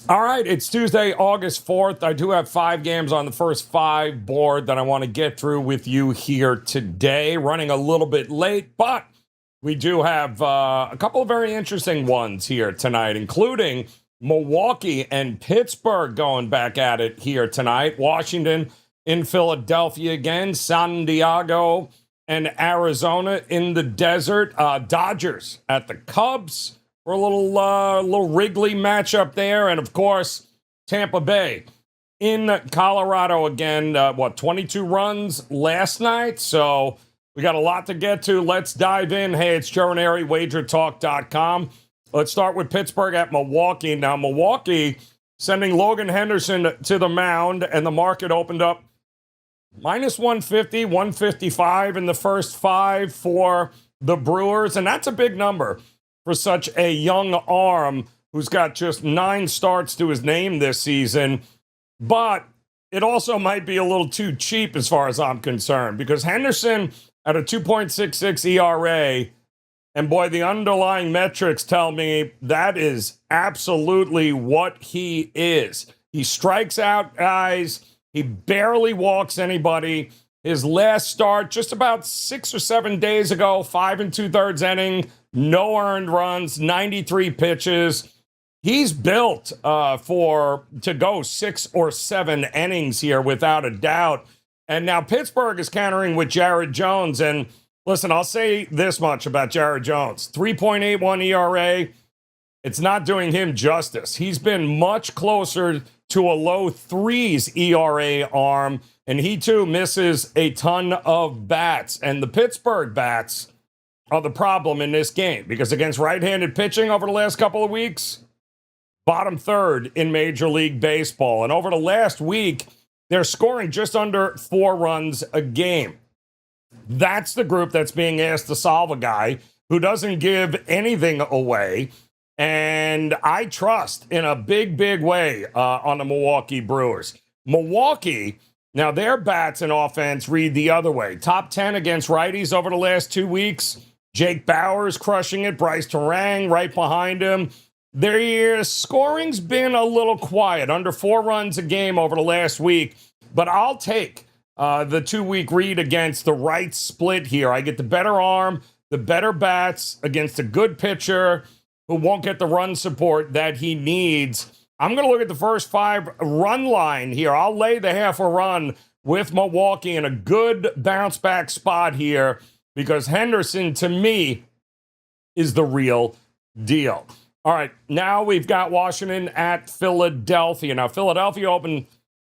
All right, it's Tuesday, August 4th. I do have 5 games on the first 5 board that I want to get through with you here today. Running a little bit late, but we do have a couple of very interesting ones here tonight, including Milwaukee and Pittsburgh going back at it here tonight. Washington in Philadelphia again, San Diego and Arizona in the desert. Dodgers at the Cubs for a little Wrigley matchup there. And, of course, Tampa Bay in Colorado again. 22 runs last night? So we got a lot to get to. Let's dive in. Hey, it's Raineri, WagerTalk.com. Let's start with Pittsburgh at Milwaukee. Now, Milwaukee sending Logan Henderson to the mound, and the market opened up minus 150, 155 in the first 5 for the Brewers. And that's a big number for such a young arm who's got just 9 starts to his name this season. But it also might be a little too cheap as far as I'm concerned, because Henderson at a 2.66 ERA, and boy, the underlying metrics tell me that is absolutely what he is. He strikes out guys. He barely walks anybody. His last start just about 6 or 7 days ago, 5 2/3 inning, no earned runs, 93 pitches. He's built to go 6 or 7 innings here without a doubt. And now Pittsburgh is countering with Jared Jones. And listen, I'll say this much about Jared Jones. 3.81 ERA. It's not doing him justice. He's been much closer to a low 3s ERA arm, and he too misses a ton of bats. And the Pittsburgh bats are the problem in this game, because against right-handed pitching over the last couple of weeks, bottom 3rd in Major League Baseball. And over the last week, they're scoring just under 4 runs a game. That's the group that's being asked to solve a guy who doesn't give anything away. And I trust in a big, big way on the Milwaukee Brewers. Milwaukee, now their bats and offense read the other way. Top 10 against righties over the last 2 weeks. Jake Bauers crushing it. Bryce Terang right behind him. Their scoring's been a little quiet, under 4 runs a game over the last week. But I'll take the 2-week read against the right split here. I get the better arm, the better bats against a good pitcher who won't get the run support that he needs. I'm going to look at the first 5 run line here. I'll lay the half a run with Milwaukee in a good bounce back spot here, because Henderson, to me, is the real deal. All right, now we've got Washington at Philadelphia. Now, Philadelphia opened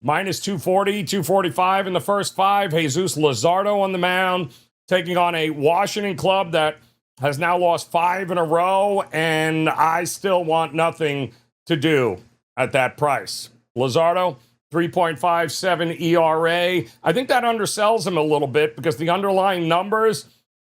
minus 240, 245 in the first 5. Jesus Luzardo on the mound, taking on a Washington club that has now lost 5 in a row, and I still want nothing to do at that price. Luzardo, 3.57 ERA. I think that undersells him a little bit, because the underlying numbers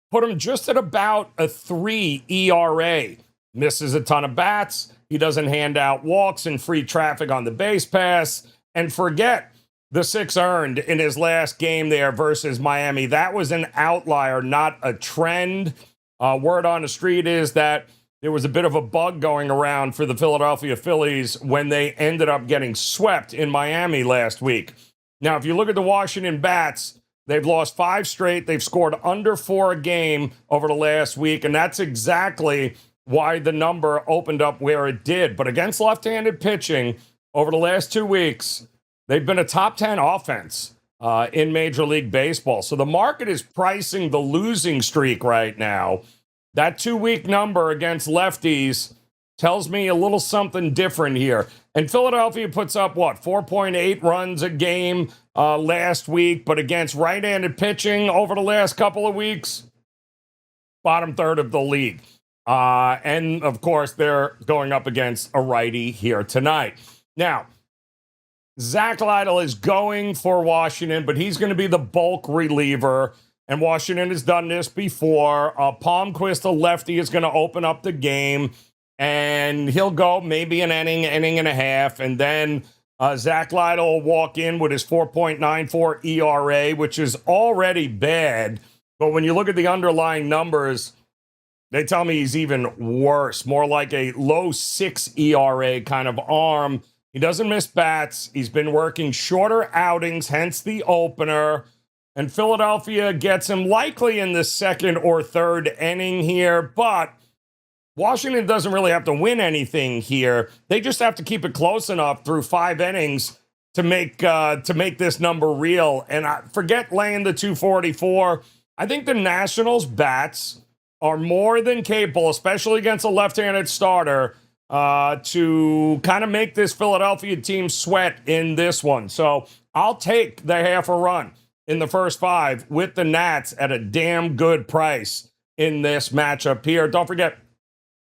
put him just at about a 3 ERA. Misses a ton of bats. He doesn't hand out walks and free traffic on the base pass. And forget the 6 earned in his last game there versus Miami. That was an outlier, not a trend. Word on the street is that there was a bit of a bug going around for the Philadelphia Phillies when they ended up getting swept in Miami last week. Now, if you look at the Washington bats, they've lost 5 straight. They've scored under 4 a game over the last week, and that's exactly why the number opened up where it did. But against left-handed pitching over the last 2 weeks, they've been a top 10 offense in Major League Baseball. So the market is pricing the losing streak right now. That 2-week number against lefties tells me a little something different here. And Philadelphia puts up, 4.8 runs a game last week, but against right-handed pitching over the last couple of weeks, bottom 3rd of the league. And, of course, they're going up against a righty here tonight. Now, Zach Lytle is going for Washington, but he's going to be the bulk reliever, and Washington has done this before. Palmquist, a lefty, is going to open up the game, and he'll go maybe an inning and a half, and then Zach Lytle will walk in with his 4.94 ERA, which is already bad, but when you look at the underlying numbers, They tell me he's even worse, more like a low 6 ERA kind of arm. He doesn't miss bats. He's been working shorter outings, hence the opener. And Philadelphia gets him likely in the second or third inning here, but Washington doesn't really have to win anything here. They just have to keep it close enough through 5 innings to make this number real. And forget laying the 244. I think the Nationals' bats are more than capable, especially against a left-handed starter, to kind of make this Philadelphia team sweat in this one. So I'll take the half a run in the first 5 with the Nats at a damn good price in this matchup here. Don't forget,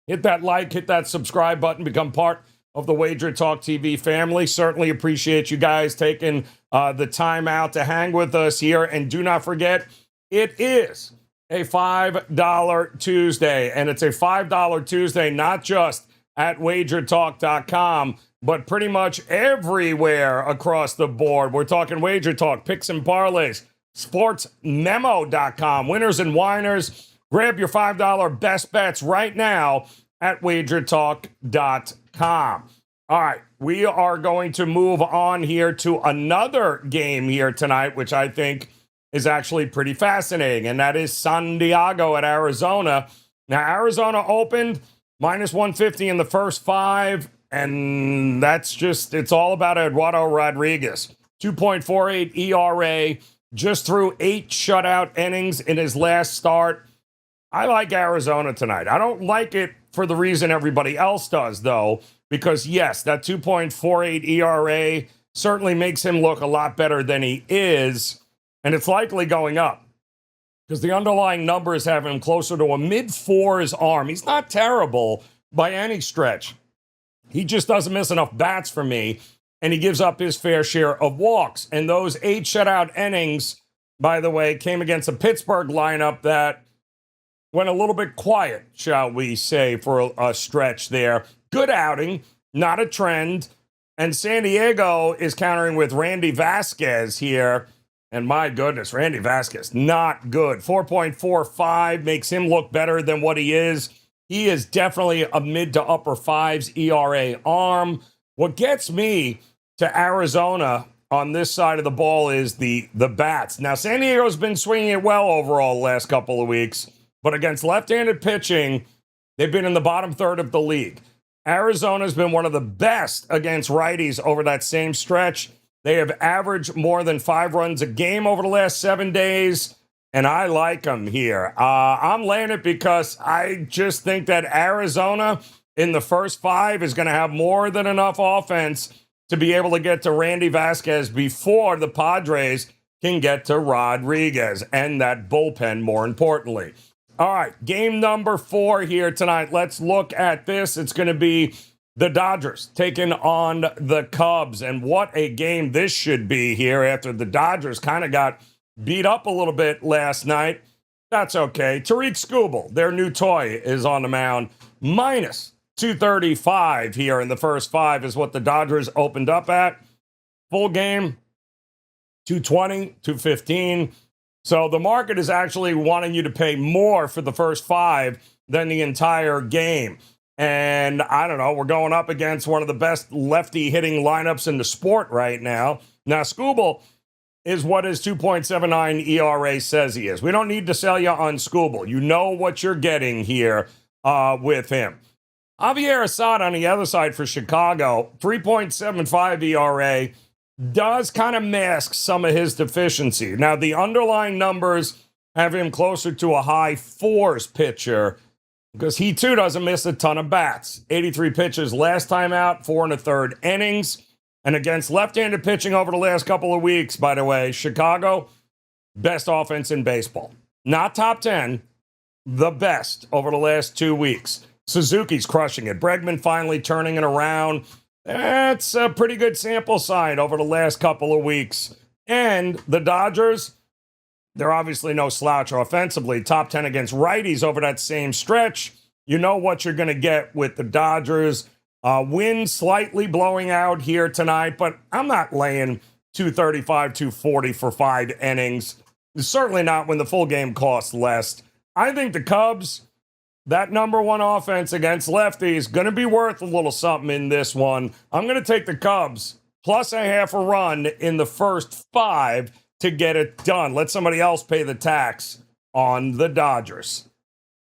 hit that like, hit that subscribe button, become part of the WagerTalk TV family. Certainly appreciate you guys taking the time out to hang with us here. And do not forget, it is a $5 Tuesday, and it's a $5 Tuesday not just at wagertalk.com, but pretty much everywhere across the board. We're talking WagerTalk, picks and parlays, sportsmemo.com, winners and whiners. Grab your $5 best bets right now at wagertalk.com. All right, we are going to move on here to another game here tonight, which I think is actually pretty fascinating, and that is San Diego at Arizona. Now, Arizona opened minus 150 in the first 5, and that's just, it's all about Eduardo Rodriguez. 2.48 ERA, just threw 8 shutout innings in his last start. I like Arizona tonight. I don't like it for the reason everybody else does, though, because, yes, that 2.48 ERA certainly makes him look a lot better than he is, and it's likely going up because the underlying numbers have him closer to a mid-4s arm. He's not terrible by any stretch. He just doesn't miss enough bats for me, and he gives up his fair share of walks. And those 8 shutout innings, by the way, came against a Pittsburgh lineup that went a little bit quiet, shall we say, for a stretch there. Good outing, not a trend. And San Diego is countering with Randy Vasquez here. And my goodness, Randy Vasquez, not good. 4.45 makes him look better than what he is. He is definitely a mid to upper 5s ERA arm. What gets me to Arizona on this side of the ball is the bats. Now, San Diego's been swinging it well overall the last couple of weeks, but against left-handed pitching, they've been in the bottom third of the league. Arizona's been one of the best against righties over that same stretch. They have averaged more than 5 runs a game over the last 7 days, and I like them here. I'm laying it because I just think that Arizona in the first 5 is going to have more than enough offense to be able to get to Randy Vasquez before the Padres can get to Rodriguez and that bullpen, more importantly. All right, game number 4 here tonight. Let's look at this. It's going to be the Dodgers taking on the Cubs. And what a game this should be here after the Dodgers kind of got beat up a little bit last night. That's okay. Tariq Skubal, their new toy, is on the mound. Minus 235 here in the first 5 is what the Dodgers opened up at. Full game, 220, 215. So the market is actually wanting you to pay more for the first 5 than the entire game. And I don't know, we're going up against one of the best lefty hitting lineups in the sport right now. Now, Skubal is what his 2.79 ERA says he is. We don't need to sell you on Skubal. You know what you're getting here with him. Javier Assad on the other side for Chicago, 3.75 ERA, does kind of mask some of his deficiency. Now, the underlying numbers have him closer to a high 4s pitcher because he, too, doesn't miss a ton of bats. 83 pitches last time out, 4 1/3 innings. And against left-handed pitching over the last couple of weeks, by the way, Chicago, best offense in baseball. Not top 10, the best over the last 2 weeks. Suzuki's crushing it. Bregman finally turning it around. That's a pretty good sample size over the last couple of weeks. And the Dodgers, they're obviously no slouch offensively. Top 10 against righties over that same stretch. You know what you're going to get with the Dodgers. Wind slightly blowing out here tonight, but I'm not laying 235, 240 for 5 innings. Certainly not when the full game costs less. I think the Cubs, that number one offense against lefties, going to be worth a little something in this one. I'm going to take the Cubs plus a half a run in the first 5 to get it done. Let somebody else pay the tax on the Dodgers.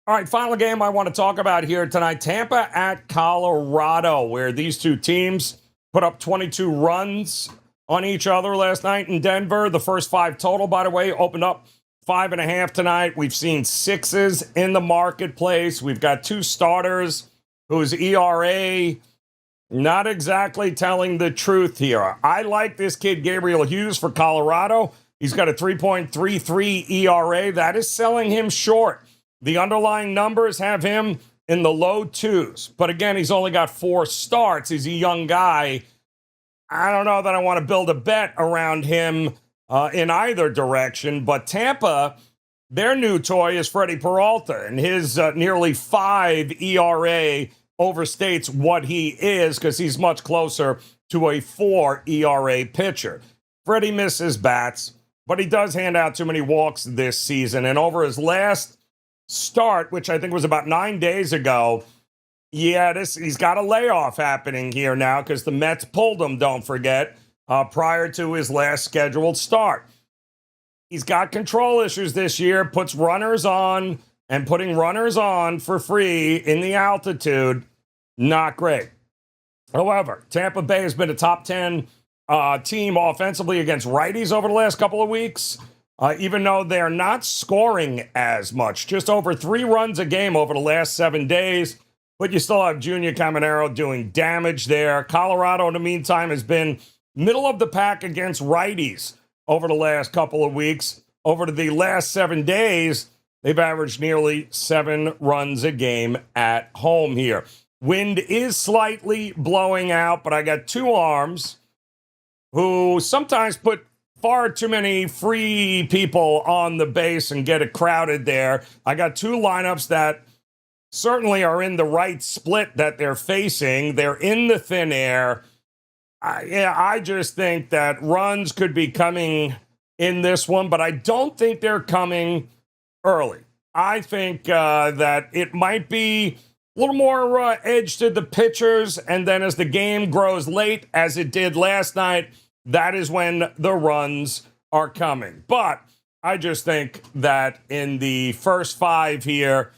All right, final game I want to talk about here tonight, Tampa at Colorado, where these two teams put up 22 runs on each other last night in Denver. The first 5 total, by the way, opened up 5.5 tonight. We've seen 6s in the marketplace. We've got 2 starters whose ERA not exactly telling the truth here. I like this kid, Gabriel Hughes, for Colorado. He's got a 3.33 ERA. That is selling him short. The underlying numbers have him in the low 2s. But again, he's only got 4 starts. He's a young guy. I don't know that I want to build a bet around him in either direction. But Tampa, their new toy is Freddie Peralta, and his nearly 5 ERA overstates what he is because he's much closer to a 4 ERA pitcher. Freddie misses bats, but he does hand out too many walks this season. And over his last start, which I think was about 9 days ago, he's got a layoff happening here now because the Mets pulled him, don't forget, prior to his last scheduled start. He's got control issues this year, puts runners on, and putting runners on for free in the altitude, not great. However, Tampa Bay has been a top 10 team offensively against righties over the last couple of weeks, even though they're not scoring as much, just over 3 runs a game over the last 7 days. But you still have Junior Caminero doing damage there. Colorado, in the meantime, has been middle of the pack against righties over the last couple of weeks. Over the last 7 days, they've averaged nearly 7 runs a game at home here. Wind is slightly blowing out, but I got 2 arms who sometimes put far too many free people on the base and get it crowded there. I got 2 lineups that certainly are in the right split that they're facing. They're in the thin air. I just think that runs could be coming in this one, but I don't think they're coming early. I think that it might be a little more edge to the pitchers, and then as the game grows late, as it did last night, that is when the runs are coming. But I just think that in the first 5 here,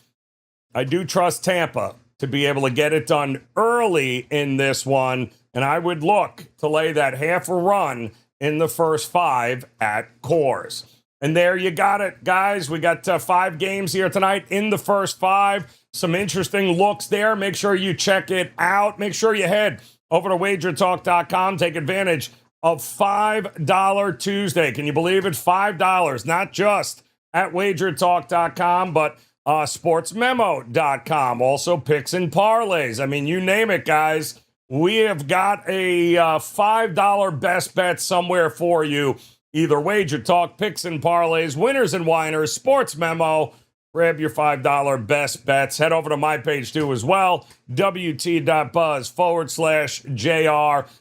I do trust Tampa to be able to get it done early in this one, and I would look to lay that half a run in the first 5 at Coors. And there you got it, guys. We got 5 games here tonight in the first 5. Some interesting looks there. Make sure you check it out. Make sure you head over to WagerTalk.com. Take advantage of $5 Tuesday. Can you believe it? $5, not just at WagerTalk.com, but sportsmemo.com. Also picks and parlays. I mean, you name it, guys. We have got a $5 best bet somewhere for you. Either Wager Talk, picks and parlays, winners and whiners, Sports Memo. Grab your $5 best bets. Head over to my page too as well, wt.buzz/JR,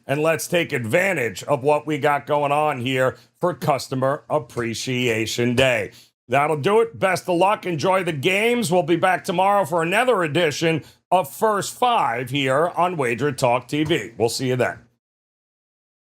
and let's take advantage of what we got going on here for Customer Appreciation Day. That'll do it. Best of luck. Enjoy the games. We'll be back tomorrow for another edition of First 5 here on Wager Talk TV. We'll see you then.